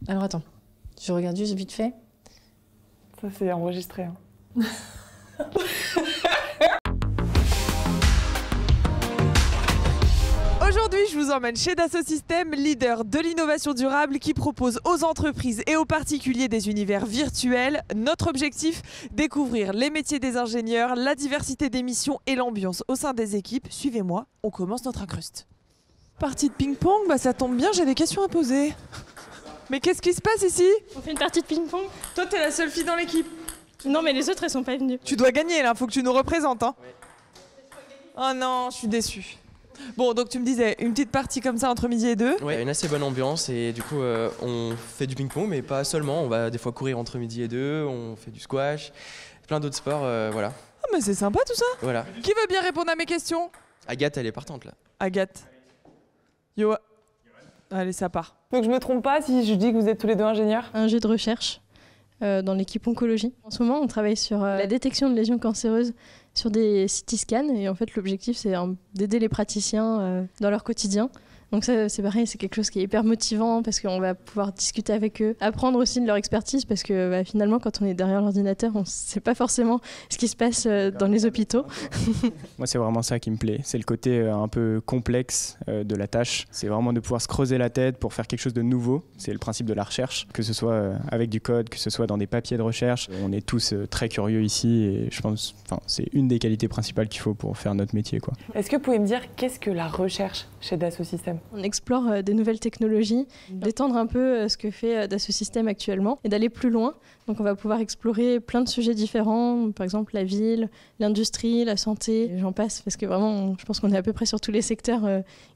Alors attends, je regarde juste vite fait. Ça, c'est enregistré. Hein. Aujourd'hui, je vous emmène chez Dassault Systèmes, leader de l'innovation durable qui propose aux entreprises et aux particuliers des univers virtuels. Notre objectif, découvrir les métiers des ingénieurs, la diversité des missions et l'ambiance au sein des équipes. Suivez-moi, on commence notre incruste. Partie de ping-pong, bah ça tombe bien, j'ai des questions à poser. Mais qu'est-ce qui se passe ici? On fait une partie de ping-pong? Toi, t'es la seule fille dans l'équipe. Non, mais les autres, elles sont pas venues. Tu dois gagner là, faut que tu nous représentes. Hein. Oui. Oh non, je suis déçue. Bon, donc tu me disais, une petite partie comme ça entre midi et 2. Ouais, une assez bonne ambiance et du coup on fait du ping-pong mais pas seulement, on va des fois courir entre midi et 2, on fait du squash, plein d'autres sports, voilà. Ah mais c'est sympa tout ça. Voilà. Qui veut bien répondre à mes questions? Agathe, elle est partante là. Agathe. Yo. Allez, ça part. Donc je me trompe pas si je dis que vous êtes tous les deux ingénieurs? Un jeu de recherche dans l'équipe oncologie. En ce moment, on travaille sur la détection de lésions cancéreuses sur des CT scans et en fait l'objectif c'est d'aider les praticiens dans leur quotidien. Donc ça c'est pareil, c'est quelque chose qui est hyper motivant parce qu'on va pouvoir discuter avec eux, apprendre aussi de leur expertise parce que finalement quand on est derrière l'ordinateur on ne sait pas forcément ce qui se passe dans les hôpitaux. Moi c'est vraiment ça qui me plaît, c'est le côté un peu complexe de la tâche. C'est vraiment de pouvoir se creuser la tête pour faire quelque chose de nouveau, c'est le principe de la recherche, que ce soit avec du code, que ce soit dans des papiers de recherche. On est tous très curieux ici et je pense c'est une des qualités principales qu'il faut pour faire notre métier, quoi. Est-ce que vous pouvez me dire qu'est-ce que la recherche chez Dassault Systèmes? On explore des nouvelles technologies, d'étendre un peu ce que fait Dassault Systèmes actuellement et d'aller plus loin. Donc on va pouvoir explorer plein de sujets différents, par exemple la ville, l'industrie, la santé, et j'en passe, parce que vraiment je pense qu'on est à peu près sur tous les secteurs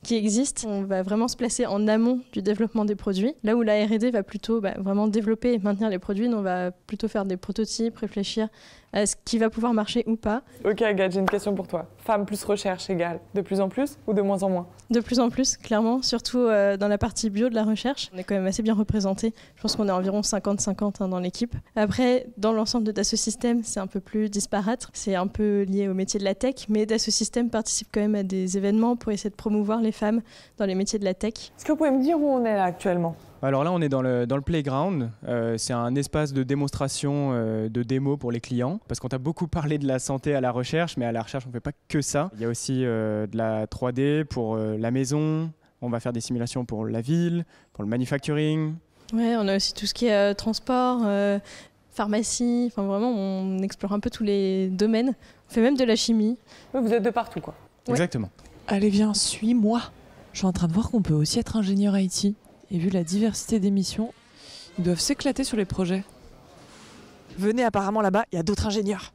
qui existent. On va vraiment se placer en amont du développement des produits, là où la R&D va plutôt vraiment développer et maintenir les produits, nous on va plutôt faire des prototypes, réfléchir à ce qui va pouvoir marcher ou pas. Ok Agathe, j'ai une question pour toi. Femmes plus recherche égale de plus en plus ou de moins en moins? De plus en plus, clairement, surtout dans la partie bio de la recherche. On est quand même assez bien représentés. Je pense qu'on est environ 50-50 dans l'équipe. Après, dans l'ensemble de Dassault Systèmes, c'est un peu plus disparate. C'est un peu lié au métier de la tech, mais Dassault Systèmes participe quand même à des événements pour essayer de promouvoir les femmes dans les métiers de la tech. Est-ce que vous pouvez me dire où on est là actuellement? Alors là, on est dans le playground. C'est un espace de démonstration, de démo pour les clients. Parce qu'on t'a beaucoup parlé de la santé à la recherche, mais à la recherche, on ne fait pas que ça. Il y a aussi de la 3D pour la maison. On va faire des simulations pour la ville, pour le manufacturing. Ouais, on a aussi tout ce qui est transport, pharmacie. Enfin, vraiment, on explore un peu tous les domaines. On fait même de la chimie. Vous êtes de partout, quoi. Ouais. Exactement. Allez, viens, suis-moi. Je suis en train de voir qu'on peut aussi être ingénieur IT. Et vu la diversité des missions, ils doivent s'éclater sur les projets. Venez, apparemment là-bas, il y a d'autres ingénieurs.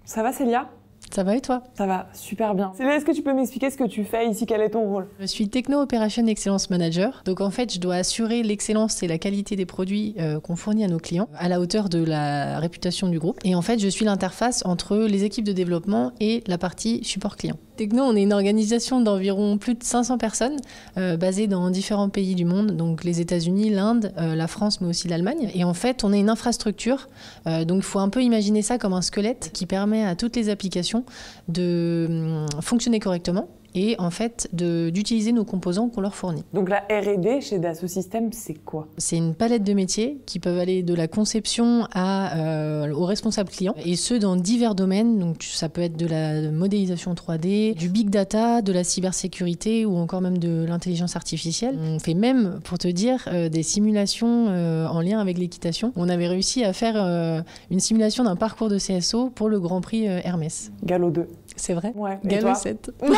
Ça va Célia? Ça va et toi? Ça va, super bien. Célia, est-ce que tu peux m'expliquer ce que tu fais ici? Quel est ton rôle? Je suis Techno Operation Excellence Manager. Donc en fait, je dois assurer l'excellence et la qualité des produits qu'on fournit à nos clients à la hauteur de la réputation du groupe. Et en fait, je suis l'interface entre les équipes de développement et la partie support client. Techno, on est une organisation d'environ plus de 500 personnes basée dans différents pays du monde, donc les États-Unis, l'Inde, la France, mais aussi l'Allemagne. Et en fait, on est une infrastructure, donc il faut un peu imaginer ça comme un squelette qui permet à toutes les applications de fonctionner correctement et en fait d'utiliser nos composants qu'on leur fournit. Donc la R&D chez Dassault Systèmes, c'est quoi? C'est une palette de métiers qui peuvent aller de la conception au responsable client, et ce dans divers domaines. Donc ça peut être de la modélisation 3D, du big data, de la cybersécurité ou encore même de l'intelligence artificielle. On fait même, pour te dire, des simulations en lien avec l'équitation. On avait réussi à faire une simulation d'un parcours de CSO pour le Grand Prix Hermès. Galop 2. C'est vrai? Ouais. Et Galop toi? 7. Non.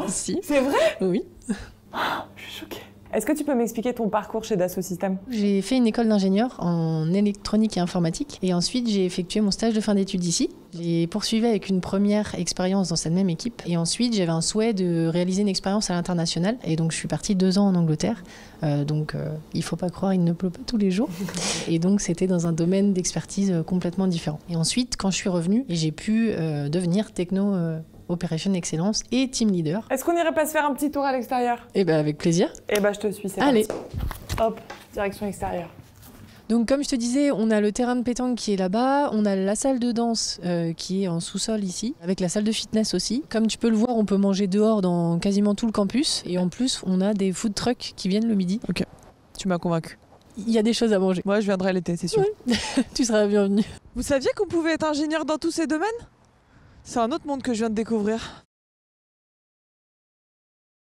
Si. C'est vrai? Oui. Je suis choquée. Est-ce que tu peux m'expliquer ton parcours chez Dassault Systèmes? J'ai fait une école d'ingénieur en électronique et informatique et ensuite j'ai effectué mon stage de fin d'études ici. J'ai poursuivi avec une première expérience dans cette même équipe et ensuite j'avais un souhait de réaliser une expérience à l'international et donc je suis partie 2 ans en Angleterre. Il faut pas croire, il ne pleut pas tous les jours. Et donc c'était dans un domaine d'expertise complètement différent. Et ensuite quand je suis revenue, j'ai pu devenir techno Operation Excellence et Team Leader. Est-ce qu'on irait pas se faire un petit tour à l'extérieur? Eh ben avec plaisir. Eh ben je te suis, c'est Allez. parti. Hop, direction extérieure. Donc comme je te disais, on a le terrain de pétanque qui est là-bas, on a la salle de danse qui est en sous-sol ici, avec la salle de fitness aussi. Comme tu peux le voir, on peut manger dehors dans quasiment tout le campus. Et en plus, on a des food trucks qui viennent le midi. Ok, tu m'as convaincu. il y a des choses à manger. Moi, je viendrai l'été, c'est sûr. Ouais. Tu seras bienvenue. Vous saviez qu'on pouvait être ingénieur dans tous ces domaines ? C'est un autre monde que je viens de découvrir.